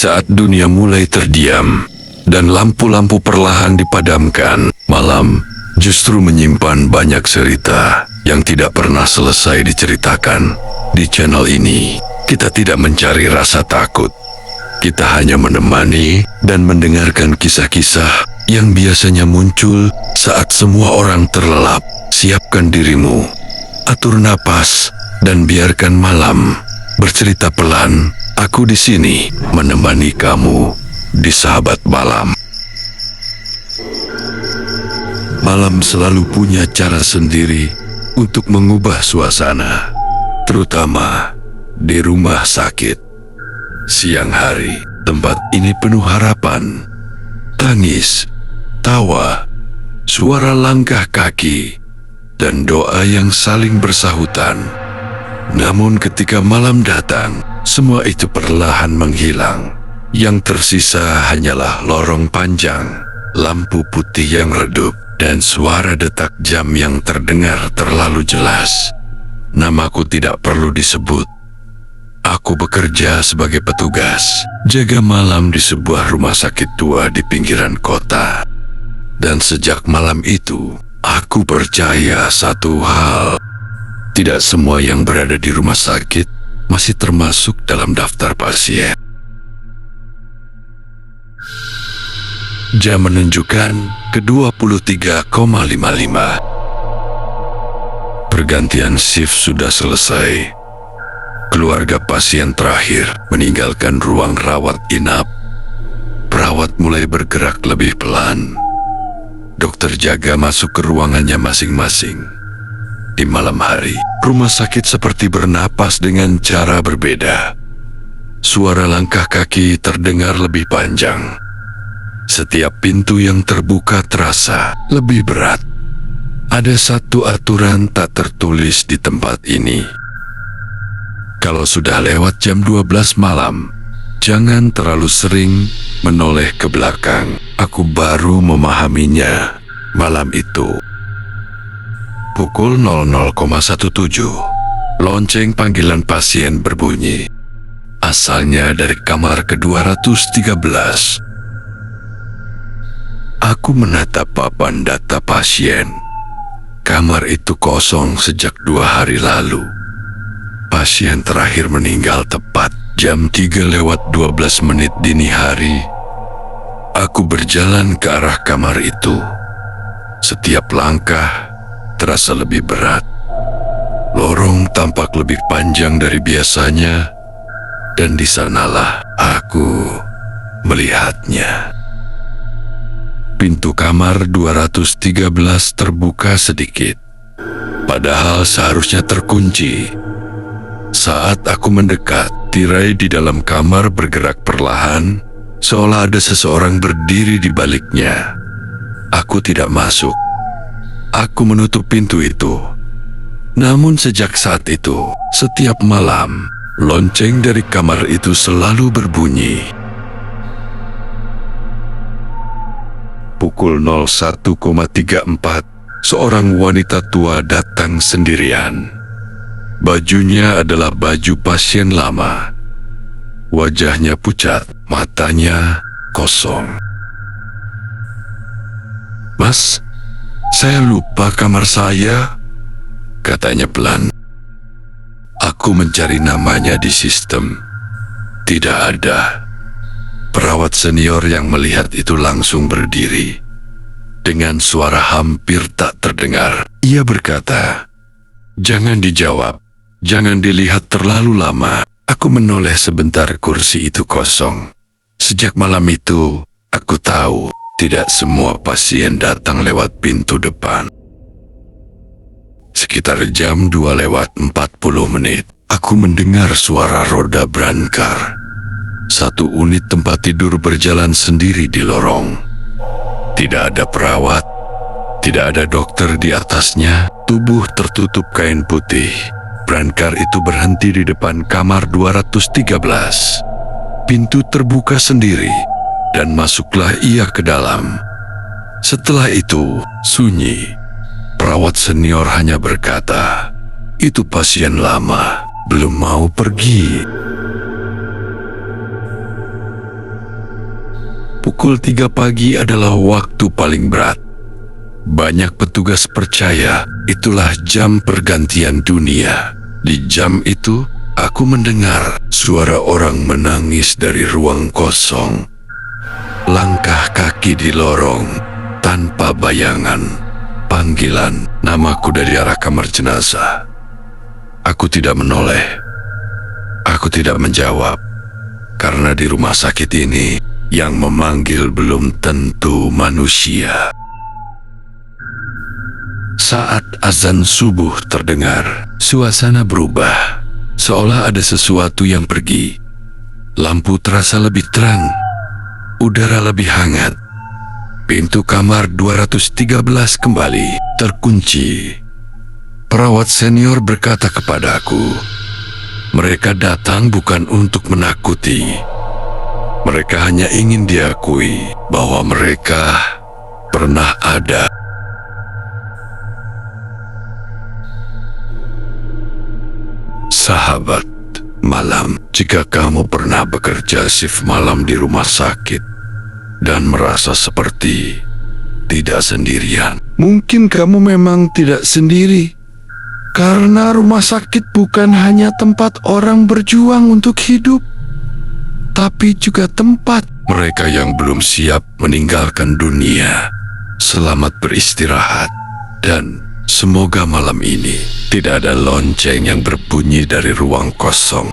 Saat dunia mulai terdiam dan lampu-lampu perlahan dipadamkan, malam justru menyimpan banyak cerita yang tidak pernah selesai diceritakan. Di channel ini, kita tidak mencari rasa takut. Kita hanya menemani dan mendengarkan kisah-kisah yang biasanya muncul saat semua orang terlelap. Siapkan dirimu, atur napas, dan biarkan malam bercerita pelan. Aku di sini menemani kamu di Sahabat Malam. Malam selalu punya cara sendiri untuk mengubah suasana, terutama di rumah sakit. Siang hari, tempat ini penuh harapan, tangis, tawa, suara langkah kaki, dan doa yang saling bersahutan. Namun ketika malam datang, semua itu perlahan menghilang. Yang tersisa hanyalah lorong panjang, lampu putih yang redup, dan suara detak jam yang terdengar terlalu jelas. Namaku tidak perlu disebut. Aku bekerja sebagai petugas, jaga malam di sebuah rumah sakit tua di pinggiran kota. Dan sejak malam itu, aku percaya satu hal. Tidak semua yang berada di rumah sakit masih termasuk dalam daftar pasien. Jam menunjukkan ke 23,55. Pergantian shift sudah selesai. Keluarga pasien terakhir meninggalkan ruang rawat inap. Perawat mulai bergerak lebih pelan. Dokter jaga masuk ke ruangannya masing-masing. Di malam hari, rumah sakit seperti bernapas dengan cara berbeda. Suara langkah kaki terdengar lebih panjang. Setiap pintu yang terbuka terasa lebih berat. Ada satu aturan tak tertulis di tempat ini. Kalau sudah lewat jam 12 malam, jangan terlalu sering menoleh ke belakang. Aku baru memahaminya malam itu. Pukul 00,17, lonceng panggilan pasien berbunyi. Asalnya dari kamar ke-213. Aku menatap papan data pasien. Kamar itu kosong sejak 2 hari lalu. Pasien terakhir meninggal tepat jam 3:12 dini hari. Aku berjalan ke arah kamar itu. Setiap langkah terasa lebih berat. Lorong tampak lebih panjang dari biasanya, dan di sanalah aku melihatnya. Pintu kamar 213 terbuka sedikit, padahal seharusnya terkunci. Saat aku mendekat, tirai di dalam kamar bergerak perlahan, seolah ada seseorang berdiri di baliknya. Aku tidak masuk. Aku menutup pintu itu. Namun sejak saat itu, setiap malam, lonceng dari kamar itu selalu berbunyi. Pukul 01,34, seorang wanita tua datang sendirian. Bajunya adalah baju pasien lama. Wajahnya pucat, matanya kosong. "Mas, saya lupa kamar saya," katanya pelan. Aku mencari namanya di sistem. Tidak ada. Perawat senior yang melihat itu langsung berdiri. Dengan suara hampir tak terdengar, ia berkata, "Jangan dijawab, jangan dilihat terlalu lama." Aku menoleh sebentar, kursi itu kosong. Sejak malam itu, aku tahu tidak semua pasien datang lewat pintu depan. Sekitar jam 2:40, aku mendengar suara roda brankar. Satu unit tempat tidur berjalan sendiri di lorong. Tidak ada perawat, tidak ada dokter di atasnya. Tubuh tertutup kain putih. Brankar itu berhenti di depan kamar 213. Pintu terbuka sendiri, dan masuklah ia ke dalam. Setelah itu, sunyi. Perawat senior hanya berkata, "Itu pasien lama, belum mau pergi." Pukul 3 pagi adalah waktu paling berat. Banyak petugas percaya itulah jam pergantian dunia. Di jam itu, aku mendengar suara orang menangis dari ruang kosong. Langkah kaki di lorong, tanpa bayangan. Panggilan namaku dari arah kamar jenazah. Aku tidak menoleh. Aku tidak menjawab. Karena di rumah sakit ini, yang memanggil belum tentu manusia. Saat azan subuh terdengar, suasana berubah. Seolah ada sesuatu yang pergi. Lampu terasa lebih terang. Udara lebih hangat. Pintu kamar 213 kembali terkunci. Perawat senior berkata kepadaku, mereka datang bukan untuk menakuti. Mereka hanya ingin diakui bahwa mereka pernah ada. Sahabat malam, jika kamu pernah bekerja shift malam di rumah sakit dan merasa seperti tidak sendirian, mungkin kamu memang tidak sendiri. Karena rumah sakit bukan hanya tempat orang berjuang untuk hidup, tapi juga tempat mereka yang belum siap meninggalkan dunia. Selamat beristirahat, dan semoga malam ini tidak ada lonceng yang berbunyi dari ruang kosong.